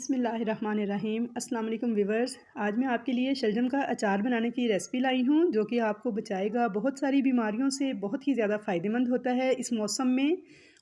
बिस्मिल्लाहिर्रहमानिर्रहीम। अस्सलाम वालेकुम व्यूअर्स। आज मैं आपके लिए शलजम का अचार बनाने की रेसिपी लाई हूँ जो कि आपको बचाएगा बहुत सारी बीमारियों से। बहुत ही ज़्यादा फ़ायदेमंद होता है इस मौसम में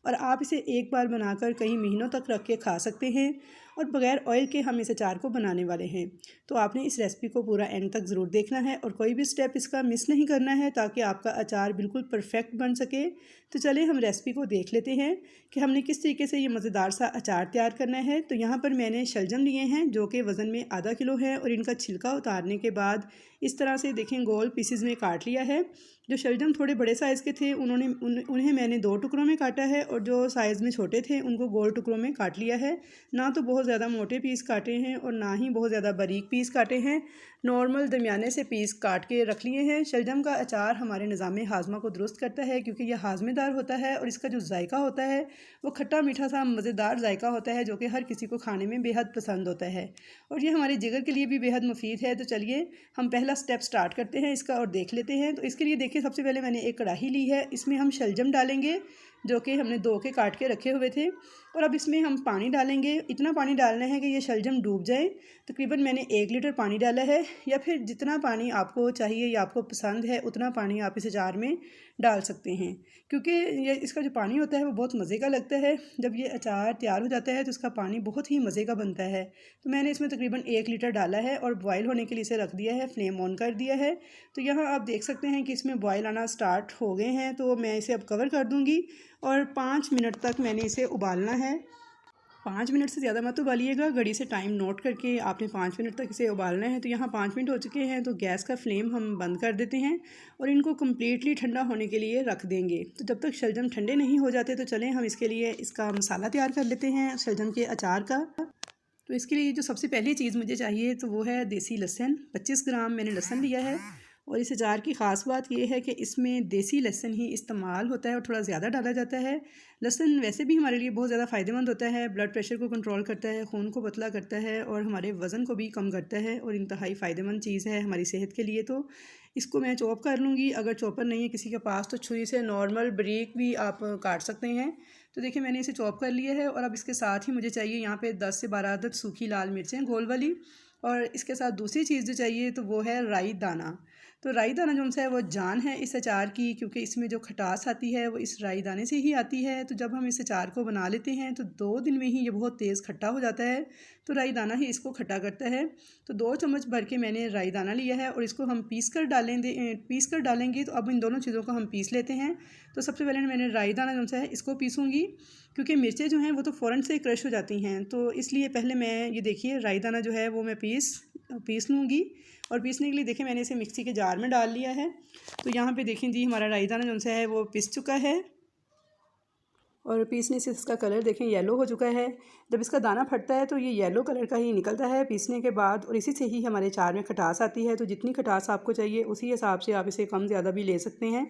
और आप इसे एक बार बनाकर कई महीनों तक रख के खा सकते हैं। और बग़ैर ऑयल के हम इस अचार को बनाने वाले हैं, तो आपने इस रेसिपी को पूरा एंड तक ज़रूर देखना है और कोई भी स्टेप इसका मिस नहीं करना है ताकि आपका अचार बिल्कुल परफेक्ट बन सके। तो चलिए हम रेसिपी को देख लेते हैं कि हमने किस तरीके से ये मज़ेदार सा अचार तैयार करना है। तो यहाँ पर मैंने शलजम लिए हैं जो कि वज़न में आधा किलो है और इनका छिलका उतारने के बाद इस तरह से देखें गोल पीसेस में काट लिया है। जो शलजम थोड़े बड़े साइज़ के थे उन्हें मैंने 2 टुकड़ों में काटा है और जो साइज़ में छोटे थे उनको गोल टुकड़ों में काट लिया है। ना तो बहुत ज़्यादा मोटे पीस काटे हैं और ना ही बहुत ज़्यादा बारीक पीस काटे हैं, नॉर्मल दरमियाने से पीस काट के रख लिए हैं। शलजम का अचार हमारे निज़ाम हाज़मा को दुरुस्त करता है क्योंकि यह हाज़मेदार होता है और इसका जो जायका होता है वो खट्टा मीठा सा मज़ेदार जायका होता है जो कि हर किसी को खाने में बेहद पसंद होता है और ये हमारे जिगर के लिए भी बेहद मुफीद है। तो चलिए हम पहला स्टेप स्टार्ट करते हैं इसका और देख लेते हैं। तो इसके लिए देखिए सबसे पहले मैंने एक कढ़ाई ली है, इसमें हम शलजम डालेंगे जो कि हमने धो के काट के रखे हुए थे और अब इसमें हम पानी डालेंगे। इतना पानी डालना है कि ये शलजम डूब जाए। तकरीबन मैंने 1 लीटर पानी डाला है या फिर जितना पानी आपको चाहिए या आपको पसंद है उतना पानी आप इस अचार में डाल सकते हैं क्योंकि ये इसका जो पानी होता है वो बहुत मज़े का लगता है। जब ये अचार तैयार हो जाता है तो इसका पानी बहुत ही मज़े का बनता है। तो मैंने इसमें तकरीबन 1 लीटर डाला है और बॉयल होने के लिए इसे रख दिया है, फ्लेम ऑन कर दिया है। तो यहाँ आप देख सकते हैं कि इसमें बॉयल आना स्टार्ट हो गए हैं। तो मैं इसे अब कवर कर दूँगी और 5 मिनट तक मैंने इसे उबालना है। 5 मिनट से ज़्यादा मत उबालिएगा, घड़ी से टाइम नोट करके आपने 5 मिनट तक इसे उबालना है। तो यहाँ 5 मिनट हो चुके हैं तो गैस का फ्लेम हम बंद कर देते हैं और इनको कम्प्लीटली ठंडा होने के लिए रख देंगे। तो जब तक शलजम ठंडे नहीं हो जाते तो चलें हम इसके लिए इसका मसाला तैयार कर लेते हैं शलजम के अचार का। तो इसके लिए जो सबसे पहली चीज़ मुझे चाहिए तो वो है देसी लहसुन। 25 ग्राम मैंने लहसुन लिया है और इस अचार की ख़ास बात यह है कि इसमें देसी लहसुन ही इस्तेमाल होता है और थोड़ा ज़्यादा डाला जाता है। लहसुन वैसे भी हमारे लिए बहुत ज़्यादा फ़ायदेमंद होता है, ब्लड प्रेशर को कंट्रोल करता है, खून को पतला करता है और हमारे वज़न को भी कम करता है और इंतहाई फ़ायदेमंद चीज़ है हमारी सेहत के लिए। तो इसको मैं चॉप कर लूँगी। अगर चॉपर नहीं है किसी के पास तो छुरी से नॉर्मल बारीक भी आप काट सकते हैं। तो देखिए मैंने इसे चॉप कर लिया है और अब इसके साथ ही मुझे चाहिए यहाँ पे 10 से 12 अदद सूखी लाल मिर्चें गोल वाली और इसके साथ दूसरी चीज़ जो चाहिए तो वो है राई दाना। तो राई दाना जो है वो जान है इस अचार की क्योंकि इसमें जो खटास आती है वो इस राई दाने से ही आती है। तो जब हम इस अचार को बना लेते हैं तो 2 दिन में ही ये बहुत तेज़ खट्टा हो जाता है। तो राई दाना ही इसको खट्टा करता है। तो 2 चम्मच भर के मैंने राई दाना लिया है और इसको हम पीस कर डालेंगे। तो अब इन दोनों चीज़ों को हम पीस लेते हैं। तो सबसे पहले मैंने राई दाना जो है इसको पीसूँगी क्योंकि मिर्चें जो हैं वो तो फ़ौरन से क्रश हो जाती हैं। तो इसलिए पहले मैं ये देखिए राई दाना जो है वो मैं पीस लूँगी और पीसने के लिए देखिए मैंने इसे मिक्सी के जार में डाल लिया है। तो यहाँ पे देखें जी हमारा राई दाना जो है वो पिस चुका है और पीसने से इसका कलर देखें येलो हो चुका है। जब इसका दाना फटता है तो ये येलो कलर का ही निकलता है पीसने के बाद और इसी से ही हमारे अचार में खटास आती है। तो जितनी खटास आपको चाहिए उसी हिसाब से आप इसे कम ज़्यादा भी ले सकते हैं।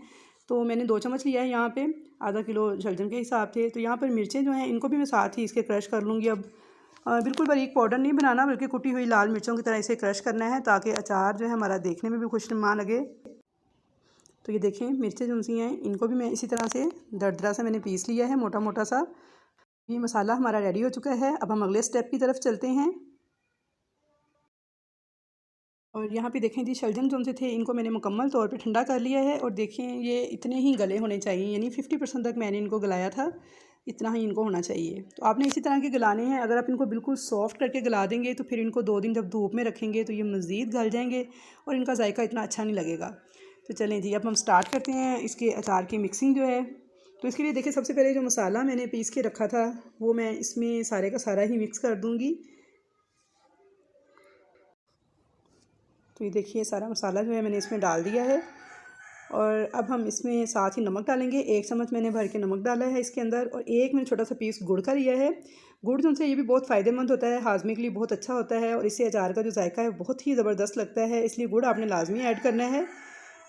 तो मैंने 2 चम्मच लिया है यहाँ पे, आधा किलो शलजम के हिसाब से। तो यहाँ पर मिर्चें जो हैं इनको भी मैं साथ ही इसके क्रश कर लूँगी। अब बिल्कुल बारीक पाउडर नहीं बनाना बल्कि कुटी हुई लाल मिर्चों की तरह इसे क्रश करना है ताकि अचार जो है हमारा देखने में भी खुशनुमा लगे। तो ये देखें मिर्चें जो सी हैं इनको भी मैं इसी तरह से दरदरा से मैंने पीस लिया है मोटा मोटा सा। ये मसाला हमारा रेडी हो चुका है। अब हम अगले स्टेप की तरफ चलते हैं और यहाँ पे देखें जी शलजम जो से थे इनको मैंने मुकम्मल तौर पे ठंडा कर लिया है और देखें ये इतने ही गले होने चाहिए, यानी 50% तक मैंने इनको गलाया था, इतना ही इनको होना चाहिए। तो आपने इसी तरह के गलाने हैं। अगर आप इनको बिल्कुल सॉफ्ट करके गला देंगे तो फिर इनको 2 दिन जब धूप में रखेंगे तो ये मज़ीद गल जाएंगे और इनका जायका इतना अच्छा नहीं लगेगा। तो चलें जी अब हम स्टार्ट करते हैं इसके अचार की मिक्सिंग जो है। तो इसके लिए देखिए सबसे पहले जो मसाला मैंने पीस के रखा था वो मैं इसमें सारे का सारा ही मिक्स कर दूँगी। तो ये देखिए सारा मसाला जो है मैंने इसमें डाल दिया है और अब हम इसमें साथ ही नमक डालेंगे। 1 चम्मच मैंने भर के नमक डाला है इसके अंदर और एक मैंने छोटा सा पीस गुड़ का लिया है। गुड़ जो है ये भी बहुत फ़ायदेमंद होता है, हाजमे के लिए बहुत अच्छा होता है और इससे अचार का जो जायका है बहुत ही ज़बरदस्त लगता है, इसलिए गुड़ आपने लाजमी ऐड करना है।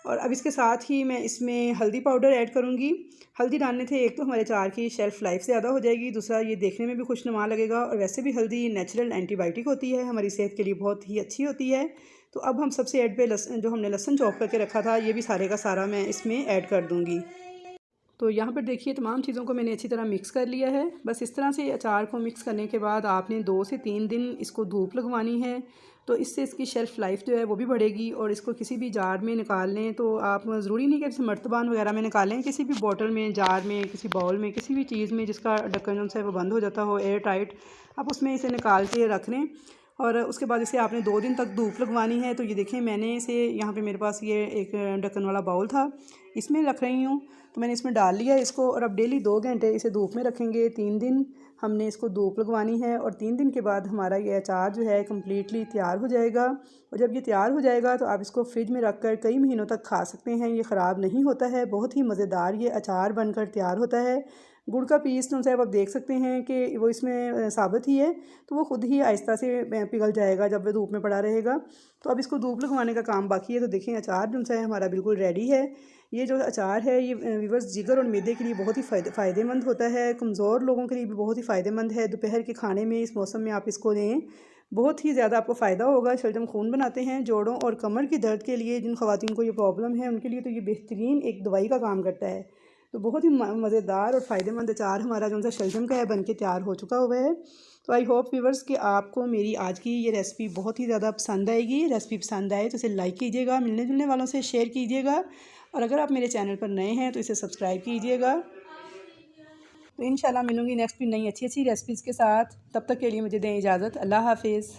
और अब इसके साथ ही मैं इसमें हल्दी पाउडर ऐड करूँगी। हल्दी डालने से एक तो हमारे अचार की शेल्फ़ लाइफ ज़्यादा हो जाएगी, दूसरा ये देखने में भी खुशनुमा लगेगा और वैसे भी हल्दी नेचुरल एंटीबायोटिक होती है, हमारी सेहत के लिए बहुत ही अच्छी होती है। तो अब हम सबसे ऐड पे जो हमने लहसुन चॉप करके रखा था ये भी सारे का सारा मैं इसमें ऐड कर दूँगी। तो यहाँ पर देखिए तमाम चीज़ों को मैंने अच्छी तरह मिक्स कर लिया है। बस इस तरह से अचार को मिक्स करने के बाद आपने 2 से 3 दिन इसको धूप लगवानी है, तो इससे इसकी शेल्फ़ लाइफ जो है वो भी बढ़ेगी। और इसको किसी भी जार में निकाल लें, तो आप ज़रूरी नहीं कि जैसे मर्तबान वगैरह में निकालें, किसी भी बॉटल में, जार में, किसी बाउल में, किसी भी चीज़ में जिसका ढक्कन जो है वो बंद हो जाता हो, एयर टाइट, आप उसमें इसे निकाल के रख लें। और उसके बाद इसे आपने 2 दिन तक धूप लगवानी है। तो ये देखें, मैंने इसे यहाँ पे मेरे पास ये एक ढक्कन वाला बाउल था, इसमें रख रही हूँ। तो मैंने इसमें डाल लिया है इसको, और अब डेली 2 घंटे इसे धूप में रखेंगे। 3 दिन हमने इसको धूप लगवानी है, और 3 दिन के बाद हमारा ये अचार जो है कम्प्लीटली तैयार हो जाएगा। और जब ये तैयार हो जाएगा तो आप इसको फ्रिज में रख कर कई महीनों तक खा सकते हैं। ये ख़राब नहीं होता है, बहुत ही मज़ेदार ये अचार बनकर तैयार होता है। गुड़ का पीस तो साहब आप देख सकते हैं कि वो इसमें साबित ही है, तो वो ख़ुद ही आहिस्ता से पिघल जाएगा जब वो धूप में पड़ा रहेगा। तो अब इसको धूप लगवाने का काम बाकी है। तो देखें, अचार जो है हमारा बिल्कुल रेडी है। ये जो अचार है ये व्यूअर्स जिगर और मैदे के लिए बहुत ही फ़ायदेमंद होता है। कमज़ोर लोगों के लिए भी बहुत ही फ़ायदेमंद है। दोपहर के खाने में इस मौसम में आप इसको लें, बहुत ही ज़्यादा आपको फ़ायदा होगा। शलजम खून बनाते हैं, जोड़ों और कमर की दर्द के लिए जिन ख़वातीन को ये प्रॉब्लम है उनके लिए तो ये बेहतरीन एक दवाई का काम करता है। तो बहुत ही मज़ेदार और फ़ायदेमंद अचार हमारा जो सा शलजम का है बन के तैयार हो चुका हुआ है। तो आई होप व्यूअर्स कि आपको मेरी आज की ये रेसिपी बहुत ही ज़्यादा पसंद आएगी। रेसिपी पसंद आए तो इसे लाइक कीजिएगा, मिलने जुलने वालों से शेयर कीजिएगा, और अगर आप मेरे चैनल पर नए हैं तो इसे सब्सक्राइब कीजिएगा। तो इंशाल्लाह मिलूँगी नेक्स्ट भी नई अच्छी अच्छी रेसिपीज़ के साथ। तब तक के लिए मुझे दें इजाज़त। अल्लाह हाफिज़।